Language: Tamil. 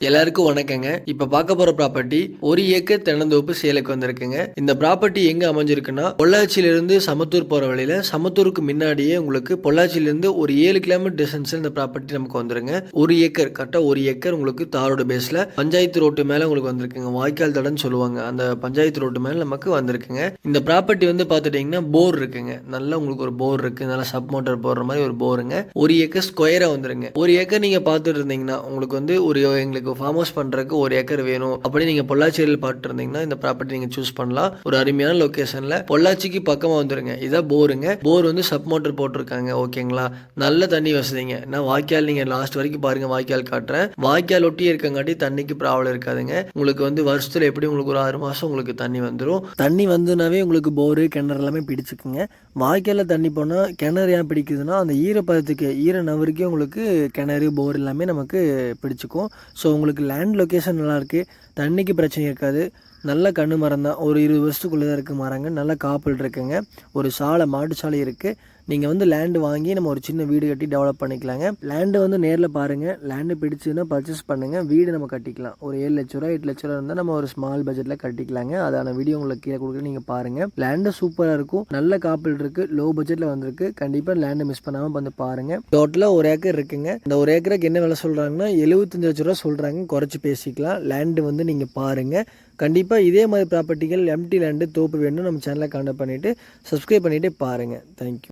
எல்லாருக்கும் வணக்கங்க. இப்ப பார்க்க போற ப்ராப்பர்ட்டி 1 ஏக்கர் தென்னந்தோப்பு சேலுக்கு வந்திருக்குங்க. இந்த ப்ராப்பர்ட்டி எங்க அமைஞ்சிருக்குன்னா, பொள்ளாச்சியிலிருந்து சமத்தூர் போற வழியில, சமத்தூருக்கு முன்னாடியே உங்களுக்கு பொள்ளாச்சியிலிருந்து ஒரு 7 கிலோமீட்டர் டிஸ்டன்ஸ்ல இந்த ப்ராப்பர்ட்டி நமக்கு வந்துருங்க. 1 ஏக்கர் கரெக்ட்டா 1 ஏக்கர் உங்களுக்கு தாரோட பேஸ்ல பஞ்சாயத்து ரோட்டு மேல உங்களுக்கு வந்திருக்குங்க. வாய்க்கால் தடம்னு சொல்லுவாங்க. அந்த பஞ்சாயத்து ரோட்டு மேல நமக்கு வந்திருக்குங்க. இந்த ப்ராப்பர்ட்டி வந்து பார்த்துட்டீங்கன்னா, போர் இருக்குங்க. நல்லா உங்களுக்கு ஒரு போர் இருக்கு. நல்லா சப் மோட்டார் போடுற மாரி ஒரு போருங்க. 1 ஏக்கர் ஸ்கொயரா வந்துருங்க. 1 ஏக்கர் நீங்க பார்த்துட்டு இருந்தீங்கன்னா, உங்களுக்கு வந்து எங்களுக்கு ஃபார்ம் ஹவுஸ் பண்றதுக்கு 1 ஏக்கர் வேணும் அப்படி நீங்க பொள்ளாச்சியில் பார்த்துட்டு இருந்தீங்கன்னா இந்த ப்ராப்பர்ட்டி நீங்க சூஸ் பண்ணலாம். ஒரு அருமையான லொகேஷன்ல பொள்ளாச்சிக்கு பக்கமா வந்துருங்க. இதான் போருங்க. போர் வந்து சப் மோட்டர் போட்டிருக்காங்க. ஓகேங்களா? நல்ல தண்ணி வசதிங்க. நான் வாய்க்கால் நீங்க லாஸ்ட் வரைக்கும் பாருங்க. வாய்க்கால் காட்டுறேன். வாய்க்கால் ஒட்டி இருக்கங்காட்டி தண்ணிக்கு ப்ராப்ளம் இருக்காதுங்க. உங்களுக்கு வந்து வருஷத்துல எப்படி உங்களுக்கு ஒரு 6 மாசம் உங்களுக்கு தண்ணி வந்துடும். தண்ணி வந்துனாவே உங்களுக்கு போரு கிணறு எல்லாமே பிடிச்சுக்குங்க. வாய்க்கால தண்ணி போனா கிணறு ஏன் பிடிக்குதுன்னா அந்த ஈரப்பதத்துக்கு ஈர நவருக்கே உங்களுக்கு கிணறு போர் எல்லாமே நமக்கு பிடிச்சிக்கும். ஸோ உங்களுக்கு லேண்ட் லொக்கேஷன் நல்லாயிருக்கு. தண்ணிக்கு பிரச்சனை இருக்காது. நல்ல கன்று மரம் தான். ஒரு 20 வருஷத்துக்குள்ளே தான் இருக்குது மரங்க. நல்ல காப்பல் இருக்குங்க. ஒரு சாலை மாட்டு சாலை இருக்குது. நீங்கள் வந்து லேண்டு வாங்கி நம்ம ஒரு சின்ன வீடு கட்டி டெவலப் பண்ணிக்கலாங்க. லேண்டு வந்து நேரில் பாருங்கள். லேண்டு பிடிச்சுன்னா பர்ச்சேஸ் பண்ணுங்கள். வீடு நம்ம கட்டிக்கலாம். ஒரு 7 லட்ச ரூபா 8 லட்ச ரூபா இருந்தால் நம்ம ஒரு ஸ்மால் பட்ஜெட்டில் கட்டிக்கலாங்க. அதான வீடியோ உங்களுக்கு கீழே கொடுக்குறேன். நீங்கள் பாருங்கள். லேண்டு சூப்பராக இருக்கும். நல்ல காப்பல் இருக்குது. லோ பட்ஜெட்டில் வந்திருக்கு. கண்டிப்பாக லேண்டை மிஸ் பண்ணாமல் வந்து பாருங்கள். டோட்டலாக 1 ஏக்கர் இருக்குங்க. இந்த 1 ஏக்கருக்கு என்ன விலை சொல்கிறாங்கன்னா 75 லட்ச ரூபா சொல்கிறாங்க. குறைச்சி பேசிக்கலாம். லேண்டு வந்து நீங்கள் பாருங்கள். கண்டிப்பாக இதே மாதிரி ப்ராப்பர்ட்டிகள் எம்டி லேண்டு தோப்பு வேணும் நம்ம சேனலை கான்டாக்ட் பண்ணிவிட்டு சப்ஸ்கிரைப் பண்ணிவிட்டு பாருங்கள். தேங்க்யூ.